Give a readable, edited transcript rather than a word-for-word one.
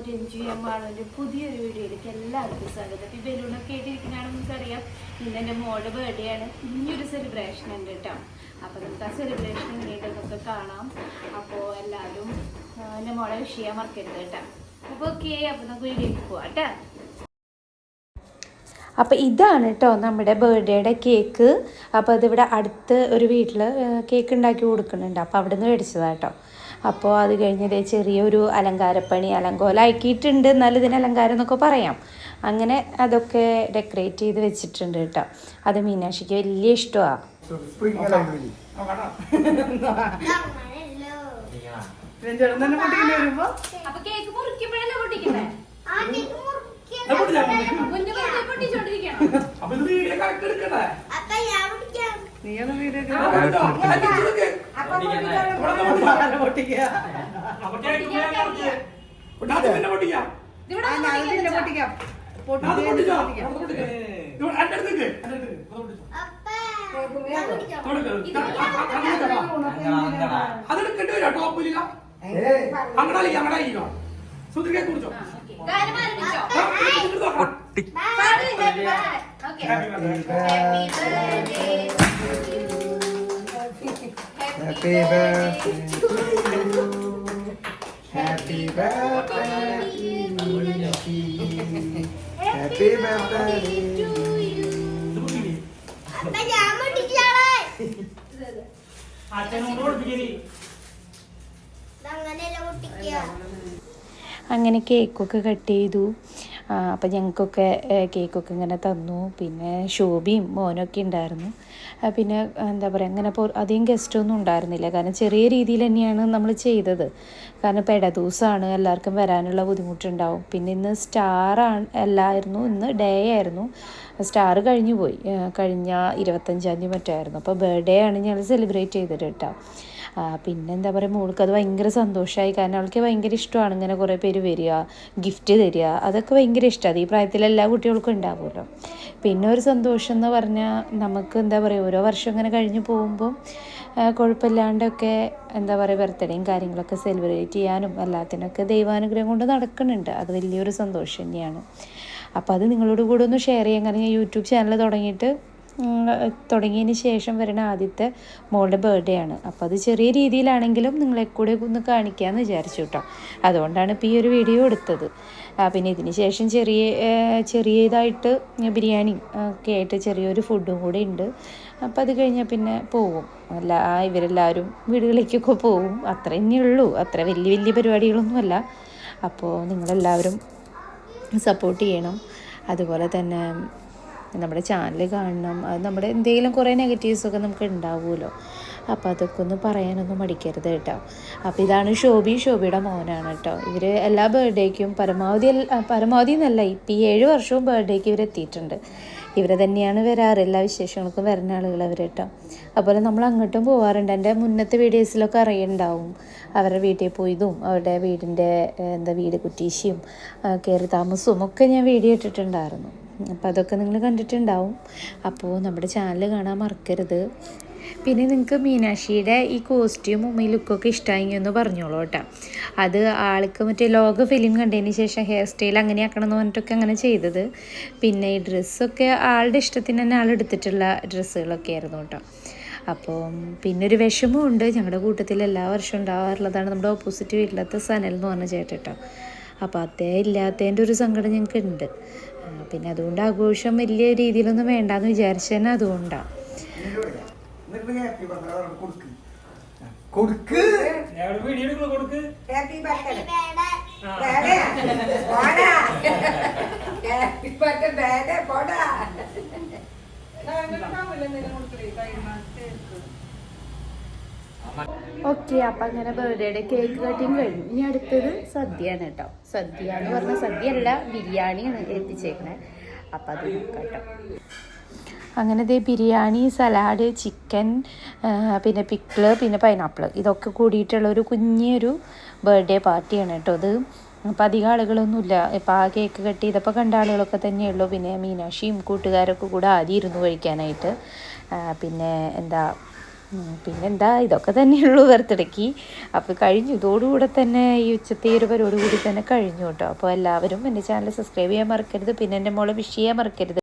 രഞ്ജു എമ്മാളിൻ്റെ പുതിയൊരു വീഡിയോയിലേക്ക് എല്ലാവർക്കും സ്വാഗതം. ഈ ബലൂണൊക്കെ ആയിട്ടിരിക്കുന്നതാണെന്ന് നമുക്കറിയാം. ഇന്ന് എൻ്റെ മോളുടെ ബർത്ത്ഡേ ആണ്. ഇനിയൊരു സെലിബ്രേഷൻ ഉണ്ട് കേട്ടോ. അപ്പോൾ നമുക്ക് ആ സെലിബ്രേഷൻ എങ്ങനെയുണ്ടെന്നൊക്കെ കാണാം. അപ്പോൾ എല്ലാവരും എൻ്റെ മോളെ വിഷ് ചെയ്യാൻ മറക്കരുത് കേട്ടോ. അപ്പോൾ ഓക്കെ, അപ്പോൾ നമുക്ക് വീഡിയോക്ക് പോവാം കേട്ടോ. അപ്പോൾ ഇതാണ് കേട്ടോ നമ്മുടെ ബർത്ത്ഡേയുടെ കേക്ക്. അപ്പോൾ അതിവിടെ അടുത്ത് ഒരു വീട്ടിൽ കേക്ക് ഉണ്ടാക്കി കൊടുക്കുന്നുണ്ട്. അപ്പോൾ അവിടെ നിന്ന് മേടിച്ചതാണ് കേട്ടോ. അപ്പോൾ അത് കഴിഞ്ഞത് ചെറിയൊരു അലങ്കാരപ്പണി അലങ്കോലാക്കിയിട്ടുണ്ട്, എന്നാലും ഇതിന് അലങ്കാരം എന്നൊക്കെ പറയാം. അങ്ങനെ അതൊക്കെ ഡെക്കറേറ്റ് ചെയ്ത് വെച്ചിട്ടുണ്ട് കേട്ടോ. അത് മീനാക്ഷിക്ക് വലിയ ഇഷ്ടമാണ്. അപ്പോൾ cake മുറിക്കുമ്പോഴല്ലേ പൊട്ടിക്കണ്ടേ? Happy birthday to you. Happy birthday Meenakshi. Happy birthday to you. Appa jam ottiyale. Achanodu bigiri. Danganella ottikya. അങ്ങനെ കേക്കൊക്കെ കട്ട് ചെയ്തു. അപ്പോൾ ഞങ്ങൾക്കൊക്കെ കേക്കൊക്കെ ഇങ്ങനെ തന്നു. പിന്നെ ശോഭിയും മോനൊക്കെ ഉണ്ടായിരുന്നു. പിന്നെ എന്താ പറയുക, അങ്ങനെ അധികം ഗസ്റ്റൊന്നും ഉണ്ടായിരുന്നില്ല. കാരണം ചെറിയ രീതിയിൽ തന്നെയാണ് നമ്മൾ ചെയ്തത്. കാരണം ദിവസമാണ്, എല്ലാവർക്കും വരാനുള്ള ബുദ്ധിമുട്ടുണ്ടാവും. പിന്നെ ഇന്ന് അല്ലായിരുന്നു, ഇന്ന് ഡേ ആയിരുന്നു. സ്റ്റാർ കഴിഞ്ഞു പോയി, കഴിഞ്ഞ 25-ാം തീയതി മറ്റായിരുന്നു. അപ്പോൾ ബർത്ത്ഡേ ആണ് ഞങ്ങൾ സെലിബ്രേറ്റ് ചെയ്തത് കേട്ടോ. പിന്നെ എന്താ പറയുക, മോൾക്ക് അത് ഭയങ്കര സന്തോഷമായി. കാരണം അവൾക്ക് ഭയങ്കര ഇഷ്ടമാണ് ഇങ്ങനെ കുറേ പേര് വരിക, ഗിഫ്റ്റ് തരിക, അതൊക്കെ ഭയങ്കര ഇഷ്ടമാണ്. ഈ പ്രായത്തിൽ എല്ലാ കുട്ടികൾക്കും ഉണ്ടാവുമല്ലോ. പിന്നെ ഒരു സന്തോഷം എന്ന് പറഞ്ഞാൽ നമുക്ക് എന്താ പറയുക, ഓരോ വർഷം ഇങ്ങനെ കഴിഞ്ഞ് പോകുമ്പം കുഴപ്പമില്ലാണ്ടൊക്കെ എന്താ പറയുക, ബർത്ത്ഡേയും കാര്യങ്ങളൊക്കെ സെലിബ്രേറ്റ് ചെയ്യാനും എല്ലാത്തിനൊക്കെ ദൈവാനുഗ്രഹം കൊണ്ട് നടക്കുന്നുണ്ട്. അത് വലിയൊരു സന്തോഷം തന്നെയാണ്. അപ്പോൾ അത് നിങ്ങളോട് കൂടെ ഒന്ന് ഷെയർ ചെയ്യാൻ. കാരണം ഞാൻ യൂട്യൂബ് ചാനൽ തുടങ്ങിയതിന് ശേഷം വരുന്ന ആദ്യത്തെ മോളുടെ ബർത്ത്ഡേ ആണ്. അപ്പോൾ അത് ചെറിയ രീതിയിലാണെങ്കിലും നിങ്ങളെ കൂടെ ഒന്ന് കാണിക്കാമെന്ന് വിചാരിച്ചു കേട്ടോ. അതുകൊണ്ടാണ് ഇപ്പോൾ ഈ ഒരു വീഡിയോ എടുത്തത്. പിന്നെ ഇതിന് ശേഷം ചെറിയതായിട്ട് ബിരിയാണി ഒക്കെ ആയിട്ട് ചെറിയൊരു ഫുഡും കൂടെ ഉണ്ട്. അപ്പോൾ അത് കഴിഞ്ഞാൽ പിന്നെ പോവും, ഇവരെല്ലാവരും വീടുകളിലേക്കൊക്കെ പോവും. അത്ര തന്നെയുള്ളൂ, അത്ര വലിയ പരിപാടികളൊന്നുമല്ല. അപ്പോൾ നിങ്ങളെല്ലാവരും സപ്പോർട്ട് ചെയ്യണം. അതുപോലെ തന്നെ നമ്മുടെ ചാനൽ കാണണം. അത് നമ്മുടെ എന്തെങ്കിലും കുറേ നെഗറ്റീവ്സൊക്കെ നമുക്ക് ഉണ്ടാവുമല്ലോ. അപ്പോൾ അതൊക്കെ ഒന്ന് പറയാനൊന്നും മടിക്കരുത് കേട്ടോ. അപ്പോൾ ഇതാണ് ശോഭിയുടെ മോനാണ് കേട്ടോ. ഇവർ എല്ലാ ബർത്ത്ഡേക്കും പരമാവധി എന്നല്ല, ഇപ്പം ഈ 7 വർഷവും ബർത്ത്ഡേക്ക് ഇവരെത്തിയിട്ടുണ്ട്. ഇവരെ തന്നെയാണ് വരാറ്, എല്ലാ വിശേഷങ്ങൾക്കും വരുന്ന ആളുകൾ അവർ കേട്ടോ. അതുപോലെ നമ്മൾ അങ്ങോട്ടും പോകാറുണ്ട്. എൻ്റെ മുന്നത്തെ വീഡിയോസിലൊക്കെ അറിയുന്നുണ്ടാവും. അവരുടെ വീട്ടിൽ പോയതും അവരുടെ വീടിൻ്റെ വീട് കുറ്റീശിയും കയറി താമസവും ഒക്കെ ഞാൻ വീഡിയോ ഇട്ടിട്ടുണ്ടായിരുന്നു. അപ്പോൾ അതൊക്കെ നിങ്ങൾ കണ്ടിട്ടുണ്ടാവും. അപ്പോൾ നമ്മുടെ ചാനൽ കാണാൻ മറക്കരുത്. പിന്നെ നിങ്ങൾക്ക് മീനാക്ഷിയുടെ ഈ കോസ്റ്റ്യൂമും ഈ ലുക്കൊക്കെ ഇഷ്ടമായി എന്ന് പറഞ്ഞോളൂ കേട്ടോ. അത് ആൾക്ക് മറ്റേ ലോക ഫിലിം കണ്ടതിന് ശേഷം ഹെയർ സ്റ്റൈൽ അങ്ങനെ ആക്കണം എന്ന് പറഞ്ഞിട്ടൊക്കെ അങ്ങനെ ചെയ്തത്. പിന്നെ ഈ ഡ്രസ്സൊക്കെ ആളുടെ ഇഷ്ടത്തിന് തന്നെ എടുത്തിട്ടുള്ള ഡ്രസ്സുകളൊക്കെ ആയിരുന്നു കേട്ടോ. അപ്പോൾ പിന്നെ ഒരു വിഷമമുണ്ട്. ഞങ്ങളുടെ കൂട്ടത്തിൽ എല്ലാ വർഷവും ഉണ്ടാവാറുള്ളതാണ് നമ്മുടെ ഓപ്പോസിറ്റ് വീട്ടിലത്തെ സനൽ എന്ന് പറഞ്ഞ ചേട്ടോ. അപ്പോൾ ഇല്ലാത്തതിൻ്റെ ഒരു സങ്കടം ഞങ്ങൾക്ക് ഉണ്ട്. പിന്നെ അതുകൊണ്ട് ആഘോഷം വലിയ രീതിയിലൊന്നും വേണ്ടാന്ന് വിചാരിച്ചു തന്നെ അതുകൊണ്ടാണ്. ഓക്കെ, അപ്പം അങ്ങനെ ബർത്ത്ഡേയുടെ കേക്ക് കട്ടിങ് കഴിഞ്ഞു. ഇനി അടുത്തത് സദ്യയാണ് കേട്ടോ. സദ്യ എന്ന് പറഞ്ഞാൽ സദ്യയല്ല, ബിരിയാണിയാണ് ഏൽപ്പിച്ചേക്കണത്. അപ്പം അത് നോക്കാം കേട്ടോ. അങ്ങനെ ബിരിയാണി, സലാഡ്, ചിക്കൻ, പിന്നെ പിക്കിള്, പിന്നെ പൈനാപ്പിൾ, ഇതൊക്കെ കൂടിയിട്ടുള്ള ഒരു കുഞ്ഞൊരു ബർത്ത്ഡേ പാർട്ടിയാണ് കേട്ടോ ഇത്. അപ്പോൾ അധികം ആളുകളൊന്നുമില്ല. ഇപ്പോൾ ആ കേക്ക് കട്ട് ചെയ്തപ്പോൾ കണ്ട ആളുകളൊക്കെ തന്നെയുള്ളൂ. പിന്നെ മീനാക്ഷിയും കൂട്ടുകാരൊക്കെ കൂടെ ആദ്യം ഇരുന്ന് കഴിക്കാനായിട്ട്. പിന്നെ പിന്നെന്താ ഇതൊക്കെ തന്നെയുള്ളൂ ബർത്ത്ഡേക്ക്. അപ്പോൾ കഴിഞ്ഞു, ഇതോടുകൂടെ തന്നെ ഈ ഉച്ചത്തെ ഒരു പരിപാടി കൂടി തന്നെ കഴിഞ്ഞു കേട്ടോ. അപ്പോൾ എല്ലാവരും എൻ്റെ ചാനൽ സബ്സ്ക്രൈബ് ചെയ്യാൻ മറക്കരുത്. പിന്നെ എൻ്റെ മോളെ വിഷ് ചെയ്യാൻ മറക്കരുത്.